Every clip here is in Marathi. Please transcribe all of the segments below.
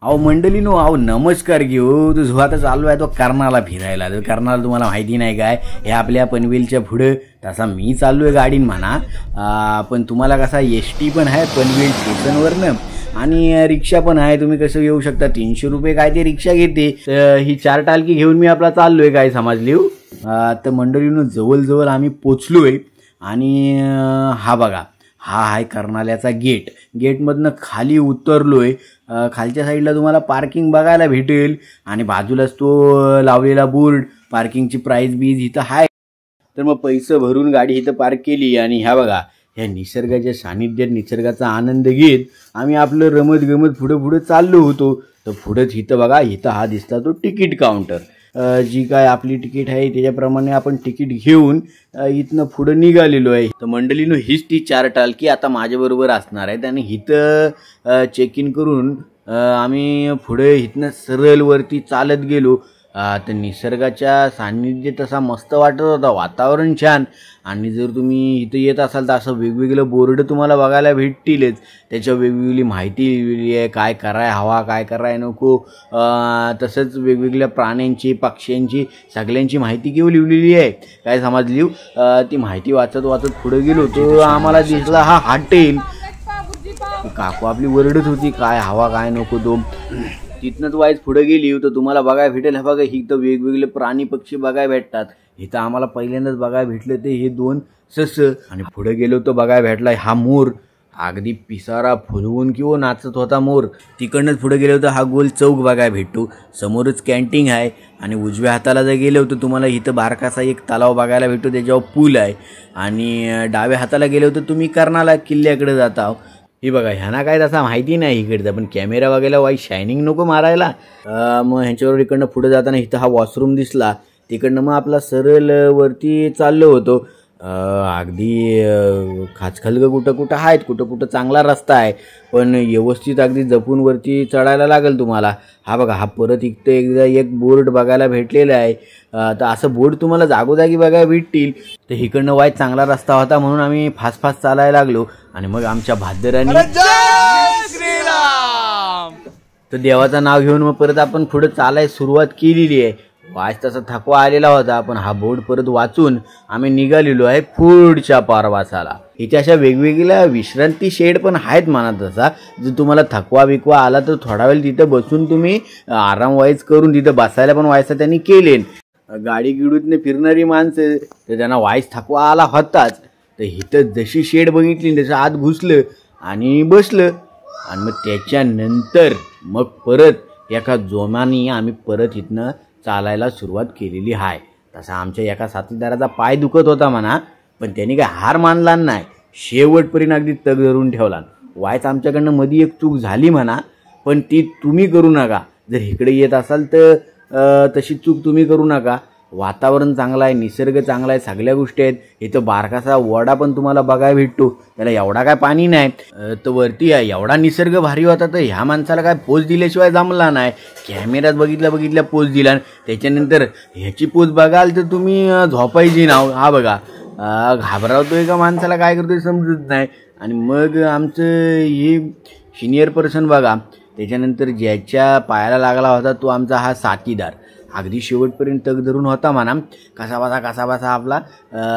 अहो मंडळीनो, अहो नमस्कार घेऊ. तो जो आता चालू आहे तो कर्नाला फिरायला. तर कर्नाला तुम्हाला माहिती नाही काय, हे आपल्या पनवेलच्या पुढं. तसा मी चाललो आहे गाडीन म्हणा, पण तुम्हाला कसा एस.टी पण आहे पनवेल स्टेशनवरनं आणि रिक्षा पण आहे. तुम्ही कसं येऊ शकता. 300 रुपये काय ते रिक्षा घेते. ही 4 टालकी घेऊन मी आपला चाललो आहे. काय समजली हो. तर मंडळीनो जवळजवळ आम्ही पोचलो आहे आणि हा बघा, हा आहे कर्नाल्याचा गेट. गेटमधनं खाली उतरलोय. खालच्या साईडला तुम्हाला पार्किंग बघायला भेटेल आणि बाजूलाच तो लावलेला बोर्ड, पार्किंगची प्राइस बीज इथं आहे. तर मग पैसे भरून गाडी इथं पार्क केली आणि ह्या बघा, ह्या निसर्गाच्या सानिध्यात निसर्गाचा आनंद घेत आम्ही आपलं रमत गमत पुढे चाललो होतो. तर पुढेच इथं बघा, इथं हा दिसता तो तिकीट काउंटर. जी काय आपली तिकीट आहे त्याच्याप्रमाणे आपण तिकीट घेऊन इथनं पुढं निघालेलो आहे. तर मंडळीनो, हीच ती 4 टालकी आता माझ्याबरोबर असणार आहेत आणि इथं चेक इन करून आम्ही पुढे इथनं सरळ वरती चालत गेलो. तर निसर्गाच्या सान्निध्यात तसा मस्त वाटत होता, वातावरण छान. आणि जर तुम्ही इथं येत असाल तर असं वेगवेगळं बोर्ड तुम्हाला बघायला भेटतीलच. त्याच्यावर वेगवेगळी माहिती लिहिलेली आहे, काय कराय हवा काय कराय नको. तसंच वेगवेगळ्या प्राण्यांची, पक्ष्यांची, सगळ्यांची माहिती घेऊन लिहिलेली आहे. काय समजली. ती माहिती वाचत वाचत पुढे गेलो तर आम्हाला दिसला हा हॉटेल. काकू आपली वरडत होती काय हवा काय नको तो. तिथनंच वाईज पुढे गेली तर तुम्हाला बघायला भेटेल. हा बघा, इथं वेगवेगळे प्राणी पक्षी बघायला भेटतात. इथं आम्हाला पहिल्यांदाच बघायला भेटलं ते हे 2 सस. आणि पुढे गेलो तर बघायला भेटला हा मोर. अगदी पिसारा फुलवून किंवा नाचत होता मोर. तिकडनंच पुढे गेलो तर हा गोल चौक बघायला भेटतो. समोरच कॅन्टीन आहे आणि उजव्या हाताला जर गेलो तर तुम्हाला इथं बारकासा एक तलाव बघायला भेटतो, त्याच्यावर पूल आहे. आणि डाव्या हाताला गेलो तर तुम्ही कर्नाला किल्ल्याकडे जाता. हे बघा, ह्यांना काय तसा माहिती नाही इकडचा, पण कॅमेरा वगैरे वाईट शायनिंग नको मारायला. मग ह्यांच्यावर इकडनं पुढे जाताना इथं हा वॉशरूम दिसला. तिकडनं मग आपला सरळ वरती चाललो होतो. अगदी खाचखलगं कुठं कुठं आहेत, कुठं कुठं चांगला रस्ता आहे, पण व्यवस्थित अगदी जपून वरती चढायला लागेल तुम्हाला. हा बघा, हा परत इथं एकदा एक बोर्ड बघायला भेटलेला आहे. तर असं बोर्ड तुम्हाला जागोजागी बघायला भेटतील. तर इकडनं वाईट चांगला रस्ता होता म्हणून आम्ही फास्ट फास्ट चालायला लागलो. आणि मग आमच्या भाद्रांनी तर देवाचं नाव घेऊन मग परत आपण पुढे चालायला सुरुवात केलेली आहे. वाज तसा थकवा आलेला होता, पण हा बोर्ड परत वाचून आम्ही निघालेलो आहे पुढच्या प्रवासाला. इथे अशा वेगवेगळ्या विश्रांती शेड पण आहेत म्हणा. तसा जर तुम्हाला थकवा बिकवा आला तर थोडा वेळ तिथं बसून तुम्ही आराम वाईज करून तिथं बसायला पण व्हायचं त्यांनी केले. गाडी गिडूतने फिरणारी माणसं तर त्यांना वाईज थकवा आला होताच. तर इथं जशी शेड बघितली तसं आत घुसलं आणि बसलं. आणि मग त्याच्यानंतर मग परत एका जोमाने आम्ही परत इथनं चालायला सुरुवात केलेली आहे. तसा आमच्या एका साथीदाराचा पाय दुखत होता म्हणा, पण त्यांनी काय हार मानला नाही. शेवटपर्यंत अगदी तग धरून ठेवला. वायच आमच्याकडनं मध्ये एक चूक झाली म्हणा, पण ती तुम्ही करू नका. जर इकडे येत असाल तर तशी चूक तुम्ही करू नका. वातावरण चांगलं आहे, निसर्ग चांगला आहे, सगळ्या गोष्टी आहेत. इथं बारकासा वडा पण तुम्हाला बघायला भेटतो. त्याला एवढा काय पाणी नाही. तर वरती आहे एवढा निसर्ग भारी होता. तर ह्या माणसाला काय पोच दिल्याशिवाय जमला नाही. कॅमेऱ्यात बघितल्या पोच दिला. त्याच्यानंतर ह्याची पोच बघाल तर तुम्ही झोपायची नाव. हा बघा, घाबरावतोय का माणसाला काय करतोय समजत नाही. आणि मग आमचं हे सिनियर पर्सन बघा, त्याच्यानंतर ज्याच्या पायाला लागला होता तो आमचा हा साथीदार. अगदी शेवटपर्यंत तग धरून होता म्हणा. कसा आपला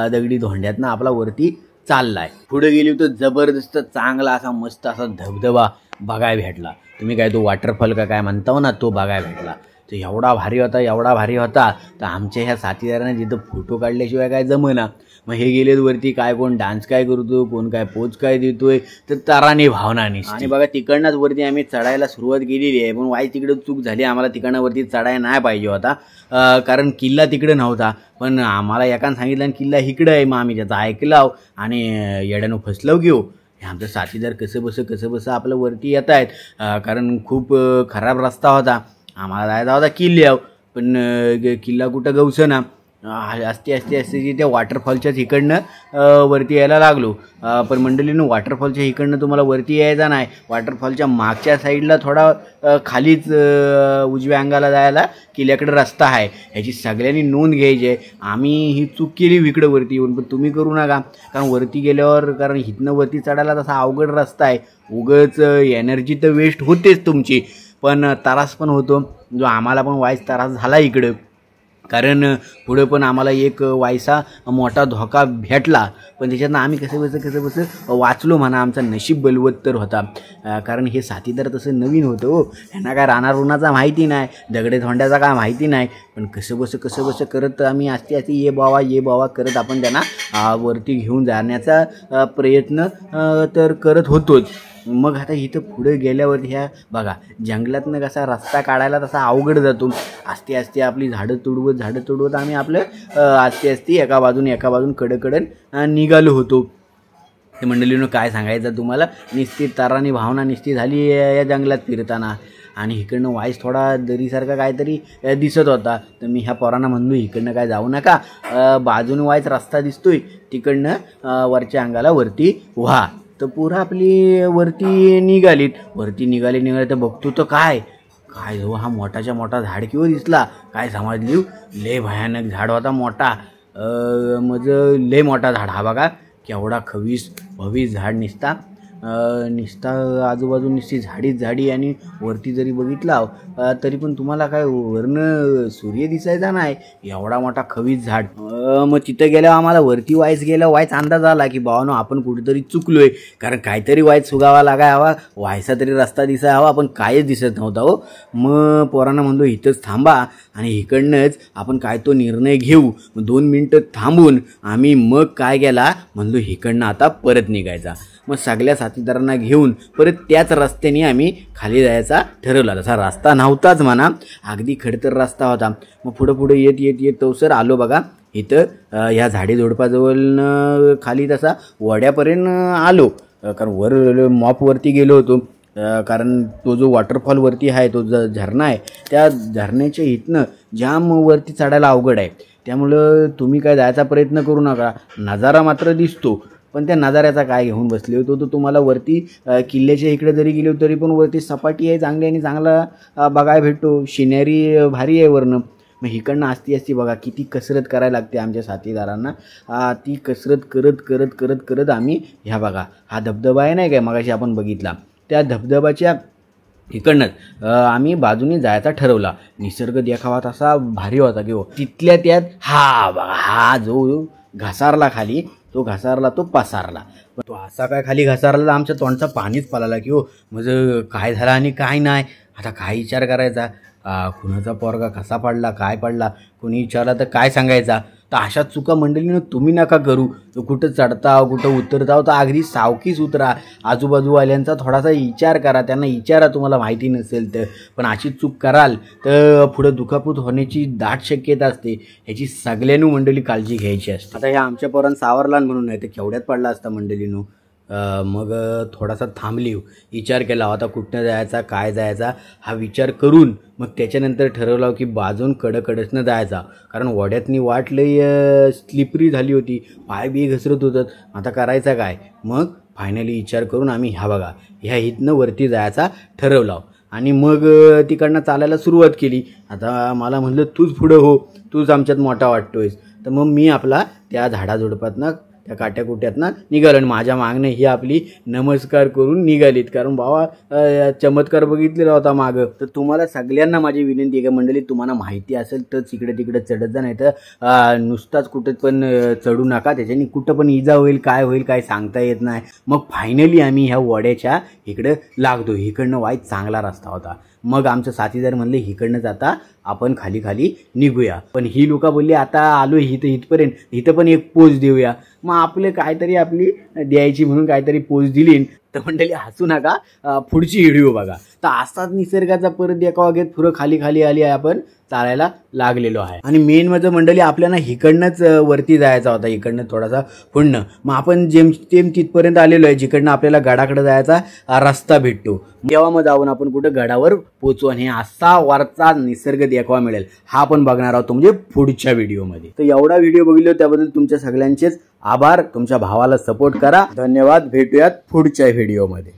दगडी धोंड्यातनं आपला वरती चाललाय. पुढे गेली तर जबरदस्त चांगला असा मस्त असा धबधबा बघायला भेटला. तुम्ही काय तो वॉटरफॉल का काय म्हणता ना, तो बघायला भेटला. तो एवढा भारी होता. तर आमच्या ह्या साथीदाराने जिथं फोटो काढल्याशिवाय काय जमना. मग हे गेलेत वरती, काय कोण डान्स काय करतो, कोण काय पोच काय देतोय, तर ताराने भावनाने. आणि बघा, तिकडनंच वरती आम्ही चढायला सुरुवात केलेली आहे. पण वाई तिकडं चूक झाली. आम्हाला तिकडनं वरती चढायला नाही पाहिजे होता, कारण किल्ला तिकडे नव्हता. पण आम्हाला एकानं सांगितलं किल्ला इकडं आहे. मग आम्ही त्याचा ऐकलाव आणि येड्यानं फसलाव घेऊ. हे आमचं साथीदार कसं बसं आपलं वरती येत आहेत, कारण खूप खराब रस्ता होता. आम्हाला जायचा होता किल्ल्यावर, पण किल्ला कुठं गवसना. असते त्या वॉटरफॉलच्याच इकडनं वरती यायला लागलो. पण मंडळीनं वॉटरफॉलच्या इकडनं तुम्हाला वरती यायचा नाही. वॉटरफॉलच्या मागच्या साईडला थोडा खालीच उजव्या अंगाला जायला किल्ल्याकडे रस्ता आहे. ह्याची सगळ्यांनी नोंद घ्यायची आहे. आम्ही ही चूक केली इकडं वरती येऊन, पण तुम्ही करू नका. कारण वरती गेल्यावर, कारण इथनं वरती चढायला तसा अवघड रस्ता आहे. उगाच एनर्जी तर वेस्ट होतेच तुमची. पण त्रास पण होतो, जो आम्हाला पण वाईस त्रास झाला इकडं, कारण पुढं पण आम्हाला एक वायसा मोठा धोका भेटला, पण त्याच्यातनं आम्ही कसं बसं वाचलो म्हणा. आमचा नशीब बलवत्तर होता, कारण हे साथीदार तसं नवीन होतं हो, ह्यांना काय राहणार उन्हाचा माहिती नाही, दगडे धोंड्याचा काय माहिती नाही, पण कसं बसं करत आम्ही आस्ते ये बावा करत आपण त्यांना वरती घेऊन जाण्याचा प्रयत्न तर करत होतोच. मग आता इथं पुढे गेल्यावर ह्या बघा जंगलातनं कसा रस्ता काढायला तसा अवघड जातो. आस्ते आपली झाडं तुडवत आम्ही आपलं आस्ते एका बाजून कडकडन निघालो होतो. ते मंडळीनं काय सांगायचं तुम्हाला, निस्ती तारानी भावना निस्ती झाली या जंगलात फिरताना. आणि इकडनं वाईस थोडा दरीसारखा काहीतरी दिसत होता, तर मी ह्या पोरांना म्हणलो इकडनं काय जाऊ नका, बाजूने वाईस रस्ता दिसतोय तिकडनं वरच्या अंगाला वरती व्हा. तर पुरा आपली वरती निघाली तर बघतो तर काय जो हा मोठाच्या मोठा झाड किंवा दिसला, काय समजली, लय भयानक झाड होता मोठा, लय मोठा झाड. हा बघा केवढा भवीस झाड निसता आजूबाजू निसती झाडी, आणि वरती जरी बघितला तरी पण तुम्हाला काय वरनं सूर्य दिसायचा नाही, एवढा मोठा खवीस झाड. मग तिथं गेल्यावर आम्हाला वरती वायस अंदाज आला की भावानो आपण कुठेतरी चुकलोय, कारण काहीतरी वायस सुगावा लागाय हवा, वायसा तरी रस्ता दिसाय हवा, पण कायच दिसत नव्हता हो. मग पोरांना म्हणलो इथंच थांबा आणि इकडनंच आपण काय तो निर्णय घेऊ. 2 मिनिटं थांबून आम्ही मग काय केला, म्हणलो इकडनं आता परत निघायचा. मग सगळ्या साथीदारांना घेऊन परत त्याच रस्त्याने आम्ही खाली जायचा ठरवला. तसा रस्ता नव्हताच म्हणा, अगदी खडतर रस्ता होता. मग पुढं येत तवसर आलो बघा इथं ह्या झाडी झोडपाजवळ खाली तसा वड्यापर्यंत आलो, कारण वर मॉपवरती गेलो होतो, कारण तो जो वॉटरफॉल वरती आहे, तो झरणा आहे, त्या झरण्याच्या इथनं जाम वरती चढायला अवघड आहे. त्यामुळं तुम्ही काय जायचा प्रयत्न करू नका. नजारा मात्र दिसतो, पण त्या नजाऱ्याचा काय घेऊन बसले होतो, तो तुम्हाला वरती किल्ल्याच्या इकडे जरी गेलो तरी पण वरती सपाटी आहे चांगली आणि चांगला बघायला भेटतो, सिनेरी भारी आहे वरनं. मग इकडनं आस्ती बघा किती कसरत करायला लागते आमच्या साथीदारांना. ती कसरत करत आम्ही ह्या बघा हा धबधबा आहे नाही काय मगाशी आपण बघितला, त्या धबधबाच्या इकडनंच आम्ही बाजूने जायचा ठरवला. निसर्ग देखावा तसा भारी होता की हो. तिथल्या त्यात हा जो घसारला खाली, तो पसारला, पण तो असा काय खाली घसारला आमच्या तोंडचा पाणीच पळाला की हो. म्हणजे काय झालं आणि काय नाही, आता काय विचार करायचा, कुणाचा पोरगा कसा पडला काय पडला, कोणी विचारला तर काय सांगायचा. तर अशा चुका मंडळीनं तुम्ही नका करू. कुठं चढताव कुठं उतरताव तर अगदी सावकीच उतरा. आजूबाजूवाल्यांचा थोडासा विचार करा, त्यांना विचारा तुम्हाला माहिती नसेल तर. पण अशी चूक कराल तर पुढं दुखापत होण्याची दाट शक्यता असते, ह्याची सगळ्यांनी मंडळी काळजी घ्यायची असते. आता ह्या आमच्या पोरांना सावरलान म्हणून नाही तर केवढ्यात पडला असता मंडळीनं. मग थोडासा थांबली, विचार केला होता कुठनं जायचा काय जायचा हा विचार करून मग त्याच्यानंतर ठरवलं की बाजून कडकडसनं जायचा, कारण वड्यातनी वाट लई स्लिपरी झाली होती, पाय बी घसरत होतं. आता करायचा काय, मग फायनली विचार करून आम्ही ह्या इथनं वरती जायचा ठरवला आणि मग तिकडनं चालायला सुरुवात केली. आता मला म्हणलं तूच पुढं हो, तूच आमच्यात मोठा वाटतोयस. तर मग मी आपला त्या झाडाझुडपातनं त्या काट्याकुट्यातनं निघालो आणि माझ्या मागणं ही आपली नमस्कार करून निघालीत, कारण बाबा चमत्कार बघितलेला होता मागं. तर तुम्हाला सगळ्यांना माझी विनंती आहे का मंडळी, तुम्हाला माहिती असेल तर इकडे तिकडे चढत जा, नाही तर नुसताच कुठं पण चढू नका, त्याच्यानी कुठं पण इजा होईल काय सांगता येत नाही. मग फायनली आम्ही ह्या वड्याच्या इकडं लागतो. इकडनं वाईट चांगला रस्ता होता. मग आमचं साथीदार म्हणले इकडनंच आता आपण खाली निघूया, पण ही लोक बोलली आता आलो इथपर्यंत, इथं पण एक पोच देऊया. मग आपले काहीतरी आपली द्यायची म्हणून काहीतरी पोच दिली. तर मंडळी हसू नका, पुढची व्हिडिओ बघा. तर असाच निसर्गाचा परत देखावा घेत पुढं खाली आली आहे, आपण चालायला लागलेलो आहे. आणि मेन म्हणजे मंडळी आपल्याला इकडनंच वरती जायचा होता, इकडनं थोडासा पुढनं. मग आपण जेमतेम तिथपर्यंत आलेलो आहे जिकडनं आपल्याला गडाकडे जायचा रस्ता भेटतो. तेव्हा मग जाऊन आपण कुठं गडावर पोचू आणि असा वरचा निसर्ग देखावा मिळेल हा आपण बघणार आहोत म्हणजे पुढच्या व्हिडिओमध्ये. तर एवढा व्हिडिओ बघितला त्याबद्दल तुमच्या सगळ्यांचेच आभार. तुमच्या भावाला सपोर्ट करा. धन्यवाद. भेटूयात पुढच्या व्हिडिओमध्ये.